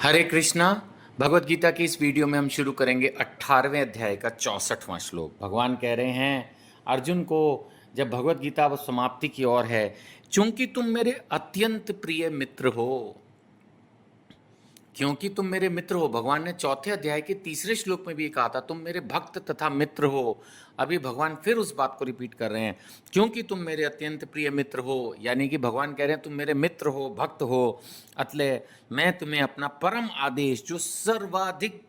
हरे कृष्णा। भगवत गीता की इस वीडियो में हम शुरू करेंगे 18वें अध्याय का 64वां श्लोक। भगवान कह रहे हैं अर्जुन को, जब भगवत गीता वो समाप्ति की ओर है, क्योंकि तुम मेरे अत्यंत प्रिय मित्र हो, क्योंकि तुम मेरे मित्र हो। भगवान ने चौथे अध्याय के तीसरे श्लोक में भी कहा था तुम मेरे भक्त तथा मित्र हो। अभी भगवान फिर उस बात को रिपीट कर रहे हैं, क्योंकि तुम मेरे अत्यंत प्रिय मित्र हो, यानी कि भगवान कह रहे हैं तुम मेरे मित्र हो, भक्त हो, अतले मैं तुम्हें अपना परम आदेश, जो सर्वाधिक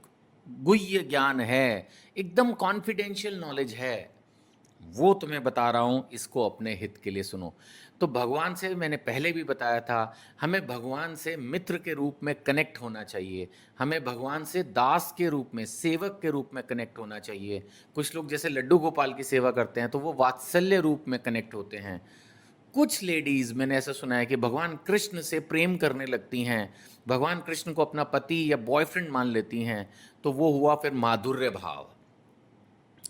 गुह्य ज्ञान है, एकदम कॉन्फिडेंशियल नॉलेज है, वो तुम्हें बता रहा हूँ, इसको अपने हित के लिए सुनो। तो भगवान से मैंने पहले भी बताया था, हमें भगवान से मित्र के रूप में कनेक्ट होना चाहिए, हमें भगवान से दास के रूप में, सेवक के रूप में कनेक्ट होना चाहिए। कुछ लोग जैसे लड्डू गोपाल की सेवा करते हैं तो वो वात्सल्य रूप में कनेक्ट होते हैं। कुछ लेडीज़ मैंने ऐसा सुना है कि भगवान कृष्ण से प्रेम करने लगती हैं, भगवान कृष्ण को अपना पति या बॉयफ्रेंड मान लेती हैं, तो वो हुआ फिर माधुर्य भाव।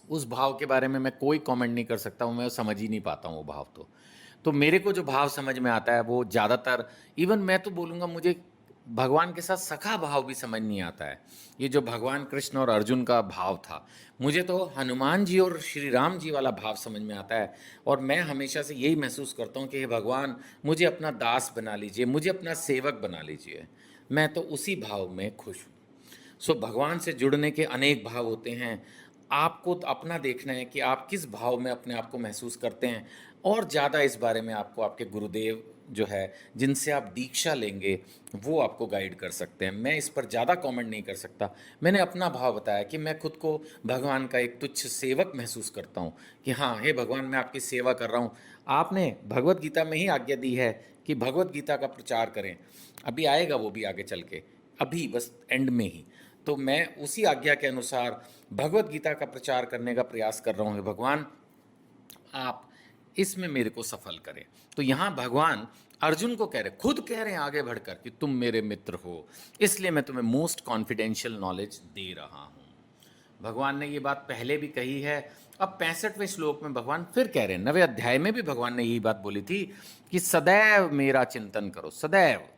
उस भाव के बारे में मैं कोई कमेंट नहीं कर सकता हूँ, मैं समझ ही नहीं पाता हूँ वो भाव। तो मेरे को जो भाव समझ में आता है वो ज़्यादातर, इवन मैं तो बोलूँगा मुझे भगवान के साथ सखा भाव भी समझ नहीं आता है। ये जो भगवान कृष्ण और अर्जुन का भाव था, मुझे तो हनुमान जी और श्री राम जी वाला भाव समझ में आता है। और मैं हमेशा से यही महसूस करता हूँ कि हे भगवान, मुझे अपना दास बना लीजिए, मुझे अपना सेवक बना लीजिए। मैं तो उसी भाव में खुश हूँ। सो भगवान से जुड़ने के अनेक भाव होते हैं। आपको तो अपना देखना है कि आप किस भाव में अपने आप को महसूस करते हैं, और ज़्यादा इस बारे में आपको आपके गुरुदेव जो है, जिनसे आप दीक्षा लेंगे, वो आपको गाइड कर सकते हैं। मैं इस पर ज़्यादा कमेंट नहीं कर सकता। मैंने अपना भाव बताया कि मैं खुद को भगवान का एक तुच्छ सेवक महसूस करता हूँ कि हाँ, हे भगवान, मैं आपकी सेवा कर रहा हूँ। आपने भगवत गीता में ही आज्ञा दी है कि भगवत गीता का प्रचार करें। अभी आएगा वो भी आगे चल के, अभी बस एंड में ही। तो मैं उसी आज्ञा के अनुसार भगवत गीता का प्रचार करने का प्रयास कर रहा हूँ। भगवान, आप इसमें मेरे को सफल करें। तो यहाँ भगवान अर्जुन को कह रहे, खुद कह रहे हैं आगे बढ़कर कि तुम मेरे मित्र हो, इसलिए मैं तुम्हें मोस्ट कॉन्फिडेंशियल नॉलेज दे रहा हूँ। भगवान ने ये बात पहले भी कही है। अब 65वें श्लोक में भगवान फिर कह रहे हैं, 9वें अध्याय में भी भगवान ने यही बात बोली थी कि सदैव मेरा चिंतन करो। सदैव,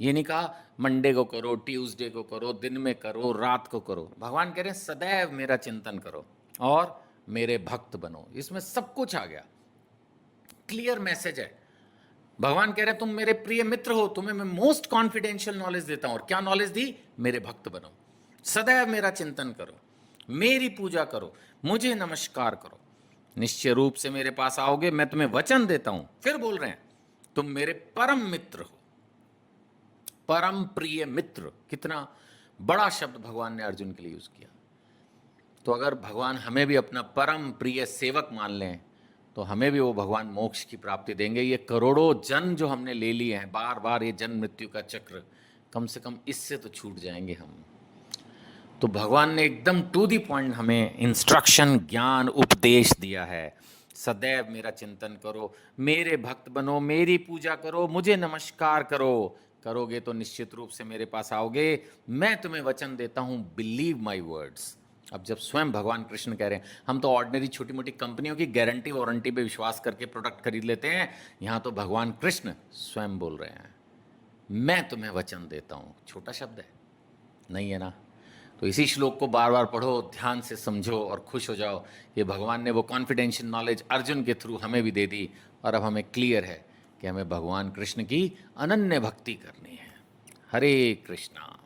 ये नहीं कहा मंडे को करो, ट्यूसडे को करो, दिन में करो, रात को करो। भगवान कह रहे हैं सदैव मेरा चिंतन करो और मेरे भक्त बनो। इसमें सब कुछ आ गया, क्लियर मैसेज है। भगवान कह रहे हैं तुम मेरे प्रिय मित्र हो, तुम्हें मैं मोस्ट कॉन्फिडेंशियल नॉलेज देता हूं। और क्या नॉलेज दी? मेरे भक्त बनो, सदैव मेरा चिंतन करो, मेरी पूजा करो, मुझे नमस्कार करो, निश्चय रूप से मेरे पास आओगे। मैं तुम्हें वचन देता हूं, फिर बोल रहे हैं तुम मेरे परम मित्र हो। परम प्रिय मित्र, कितना बड़ा शब्द भगवान ने अर्जुन के लिए यूज किया। तो अगर भगवान हमें भी अपना परम प्रिय सेवक मान लें तो हमें भी वो भगवान मोक्ष की प्राप्ति देंगे। ये करोड़ों जन्म जो हमने ले लिए हैं, बार बार ये जन्म मृत्यु का चक्र, कम से कम इससे तो छूट जाएंगे हम। तो भगवान ने एकदम टू दी पॉइंट हमें इंस्ट्रक्शन, ज्ञान, उपदेश दिया है। सदैव मेरा चिंतन करो, मेरे भक्त बनो, मेरी पूजा करो, मुझे नमस्कार करो। करोगे तो निश्चित रूप से मेरे पास आओगे। मैं तुम्हें वचन देता हूं, बिलीव माई वर्ड्स। अब जब स्वयं भगवान कृष्ण कह रहे हैं, हम तो ऑर्डिनरी छोटी मोटी कंपनियों की गारंटी वारंटी पे विश्वास करके प्रोडक्ट खरीद लेते हैं, यहाँ तो भगवान कृष्ण स्वयं बोल रहे हैं मैं तुम्हें वचन देता हूँ। छोटा शब्द है, नहीं है ना? तो इसी श्लोक को बार बार पढ़ो, ध्यान से समझो और खुश हो जाओ कि भगवान ने वो कॉन्फिडेंशियल नॉलेज अर्जुन के थ्रू हमें भी दे दी। और अब हमें क्लियर है कि हमें भगवान कृष्ण की अनन्य भक्ति करनी है। हरे कृष्णा।